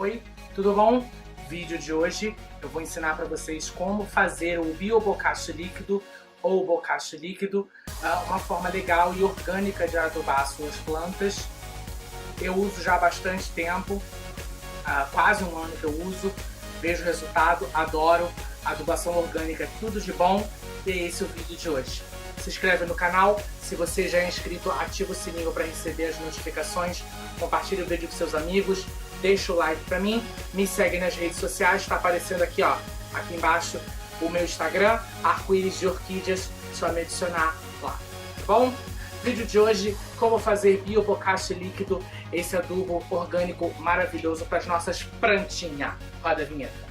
Oi, tudo bom? Vídeo de hoje eu vou ensinar para vocês como fazer o biobocashi líquido ou bocashi líquido, uma forma legal e orgânica de adubar suas plantas. Eu uso já há bastante tempo, quase um ano que eu uso, vejo o resultado, adoro, adubação orgânica, tudo de bom, e esse é o vídeo de hoje. Se inscreve no canal, se você já é inscrito, ativa o sininho para receber as notificações, compartilha o vídeo com seus amigos, deixa o like para mim, me segue nas redes sociais, está aparecendo aqui, ó, aqui embaixo o meu Instagram, Arco-Íris de Orquídeas, só me adicionar lá, tá bom? Vídeo de hoje, como fazer biobocashi líquido, esse adubo orgânico maravilhoso para as nossas plantinhas. Roda a vinheta.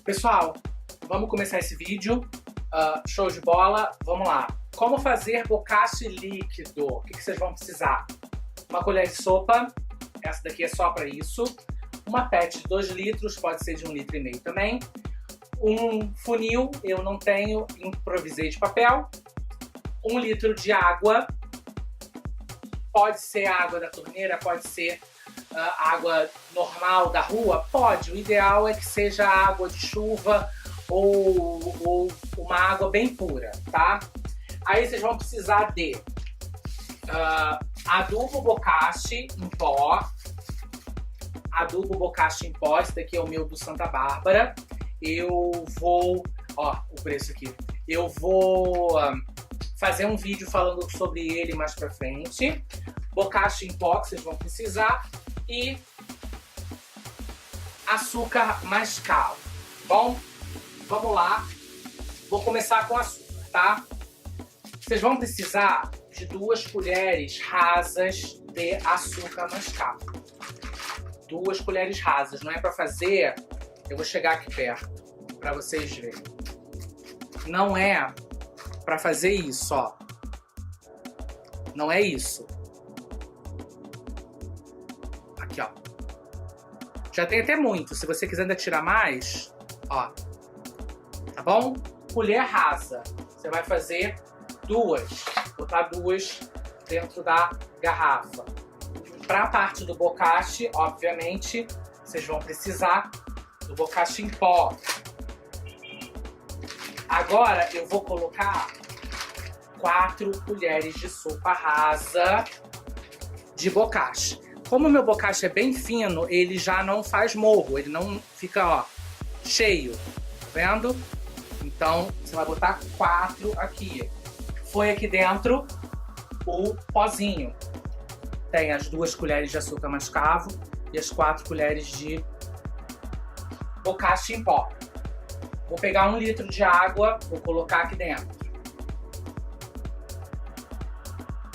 Pessoal, vamos começar esse vídeo, show de bola, vamos lá. Como fazer bocashi líquido? O que vocês vão precisar? Uma colher de sopa, essa daqui é só para isso. Uma PET de 2 litros, pode ser de 1,5 litro também. Um funil, eu não tenho, improvisei de papel. 1 litro de água, pode ser água da torneira, pode ser água normal da rua? Pode, o ideal é que seja água de chuva ou uma água bem pura, tá? Aí vocês vão precisar de adubo bocashi em pó. Adubo bocashi em pó, esse daqui é o meu do Santa Bárbara. Eu vou, ó, o preço aqui. Eu vou fazer um vídeo falando sobre ele mais pra frente. Bocashi em pó que vocês vão precisar. E açúcar mascavo. Bom, vamos lá. Vou começar com açúcar, tá? Vocês vão precisar de 2 colheres rasas de açúcar mascavo. 2 colheres rasas. Não é para fazer... Eu vou chegar aqui perto para vocês verem. Não é para fazer isso, ó. Não é isso. Aqui, ó. Já tem até muito. Se você quiser ainda tirar mais, ó. Tá bom? Colher rasa. Você vai fazer 2. Botar 2 dentro da garrafa. Para a parte do bocashi, obviamente, vocês vão precisar do bocashi em pó. Agora eu vou colocar 4 colheres de sopa rasa de bocashi. Como o meu bocashi é bem fino, ele já não faz morro, ele não fica, ó, cheio, tá vendo? Então, você vai botar 4 aqui. Foi aqui dentro o pozinho. Tem as 2 colheres de açúcar mascavo e as 4 colheres de bocashi em pó. Vou pegar 1 litro de água, vou colocar aqui dentro.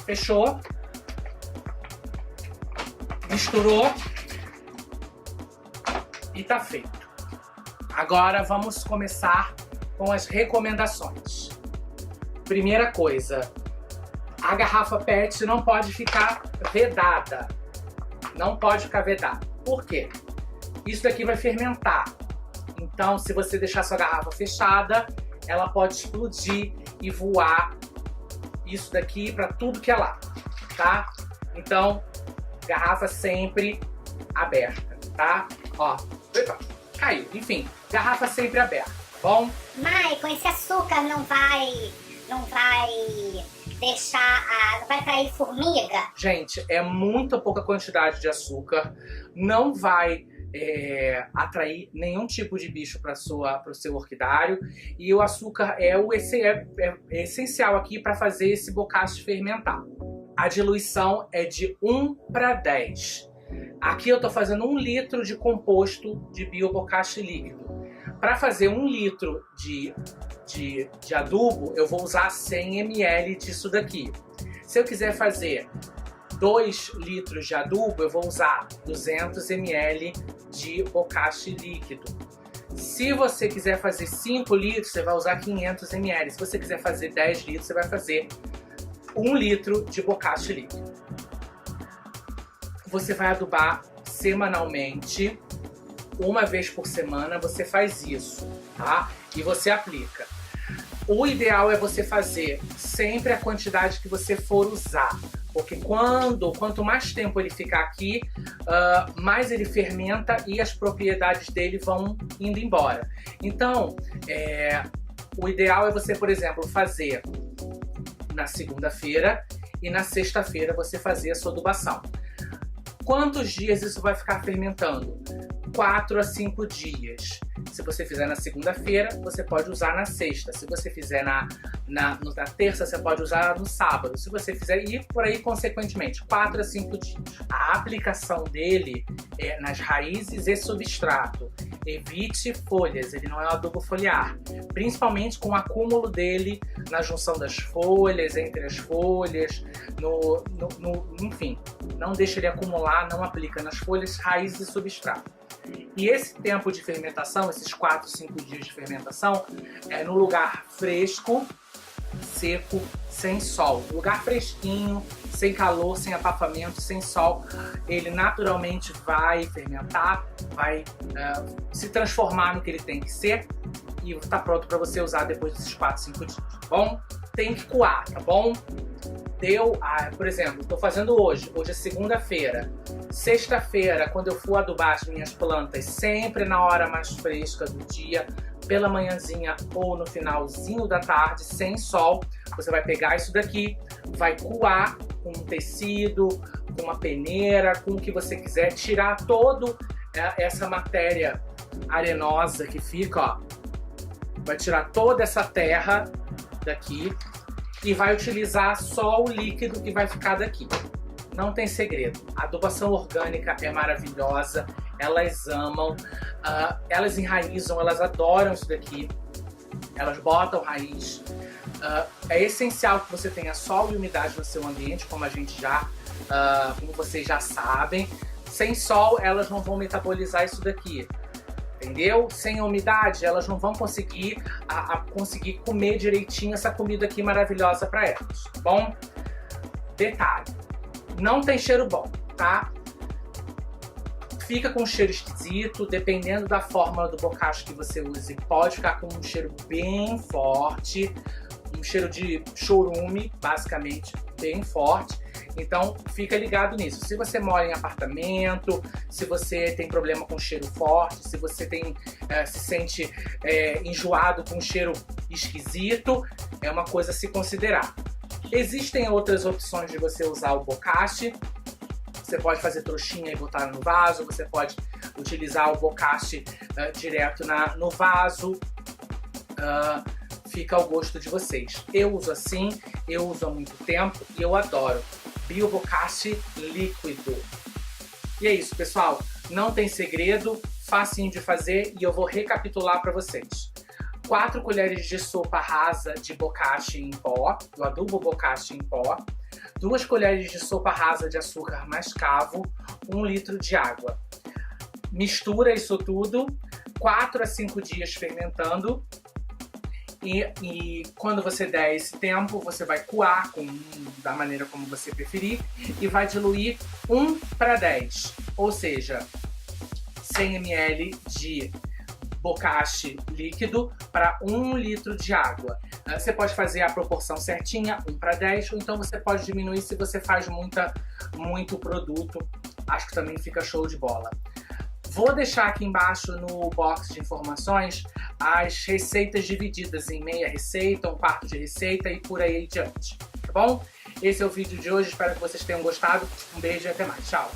Fechou? Misturou e tá feito. Agora vamos começar com as recomendações. Primeira coisa, a garrafa PET não pode ficar vedada. Não pode ficar vedada. Por quê? Isso daqui vai fermentar. Então, se você deixar sua garrafa fechada, ela pode explodir e voar isso daqui para tudo que é lá, tá? Então, garrafa sempre aberta, tá? Ó, epa, caiu. Enfim, garrafa sempre aberta, tá bom? Maicon, esse açúcar não vai deixar, não vai atrair formiga? Gente, é muito pouca quantidade de açúcar, não vai atrair nenhum tipo de bicho para o seu orquidário, e o açúcar é essencial aqui para fazer esse bocashi fermentar. A diluição é de 1:10. Aqui eu tô fazendo 1 litro de composto de biobocashi líquido. Para fazer 1 litro de adubo, eu vou usar 100 ml disso daqui. Se eu quiser fazer 2 litros de adubo, eu vou usar 200 ml de bokashi líquido. Se você quiser fazer 5 litros, você vai usar 500 ml. Se você quiser fazer 10 litros, você vai fazer 1 litro de bokashi líquido. Você vai adubar semanalmente, 1 vez por semana você faz isso, tá? E você aplica. O ideal é você fazer sempre a quantidade que você for usar, porque quanto mais tempo ele ficar aqui, mais ele fermenta e as propriedades dele vão indo embora. Então, o ideal é você, por exemplo, fazer na segunda-feira e na sexta-feira você fazer a sua adubação. Quantos dias isso vai ficar fermentando? 4 a 5 dias. Se você fizer na segunda-feira, você pode usar na sexta. Se você fizer na terça, você pode usar no sábado. Se você fizer, e por aí consequentemente, 4 a 5 dias. A aplicação dele é nas raízes e substrato. Evite folhas, ele não é um adubo foliar. Principalmente com o acúmulo dele na junção das folhas, entre as folhas, enfim. Não deixe ele acumular, não aplica nas folhas, raízes e substrato. E esse tempo de fermentação, esses 4, 5 dias de fermentação, é no lugar fresco, seco, sem sol. Lugar fresquinho, sem calor, sem abafamento, sem sol. Ele naturalmente vai fermentar, vai se transformar no que ele tem que ser e está pronto para você usar depois desses 4, 5 dias, tá bom? Tem que coar, tá bom? Por exemplo, estou fazendo hoje é segunda-feira. Sexta-feira, quando eu for adubar as minhas plantas, sempre na hora mais fresca do dia, pela manhãzinha ou no finalzinho da tarde, sem sol, você vai pegar isso daqui, vai coar com um tecido, com uma peneira, com o que você quiser, tirar toda essa matéria arenosa que fica, ó. Vai tirar toda essa terra daqui e vai utilizar só o líquido que vai ficar daqui. Não tem segredo. A adubação orgânica é maravilhosa, elas amam, elas enraizam, elas adoram isso daqui, elas botam raiz. É essencial que você tenha sol e umidade no seu ambiente, como como vocês já sabem. Sem sol, elas não vão metabolizar isso daqui. Entendeu? Sem umidade, elas não vão conseguir comer direitinho essa comida aqui maravilhosa para elas, tá bom? Detalhe, não tem cheiro bom, tá? Fica com um cheiro esquisito, dependendo da fórmula do bokashi que você use, pode ficar com um cheiro bem forte, um cheiro de chorume, basicamente, bem forte. Então, fica ligado nisso. Se você mora em apartamento, se você tem problema com cheiro forte, se você se sente enjoado com um cheiro esquisito, é uma coisa a se considerar. Existem outras opções de você usar o bokashi. Você pode fazer trouxinha e botar no vaso, você pode utilizar o bokashi direto no vaso. Fica ao gosto de vocês. Eu uso assim, eu uso há muito tempo e eu adoro. Biobokashi líquido. E é isso, pessoal. Não tem segredo, facinho de fazer e eu vou recapitular para vocês. 4 colheres de sopa rasa de bokashi em pó, do adubo bokashi em pó. 2 colheres de sopa rasa de açúcar mascavo, 1 litro de água. Mistura isso tudo, 4 a 5 dias fermentando. E quando você der esse tempo, você vai coar da maneira como você preferir e vai diluir 1:10, ou seja, 100 ml de bokashi líquido para 1 litro de água. Você pode fazer a proporção certinha, 1:10, ou então você pode diminuir se você faz muito produto. Acho que também fica show de bola. Vou deixar aqui embaixo no box de informações as receitas divididas em meia receita, 1/4 de receita e por aí adiante, tá bom? Esse é o vídeo de hoje, espero que vocês tenham gostado. Um beijo e até mais, tchau!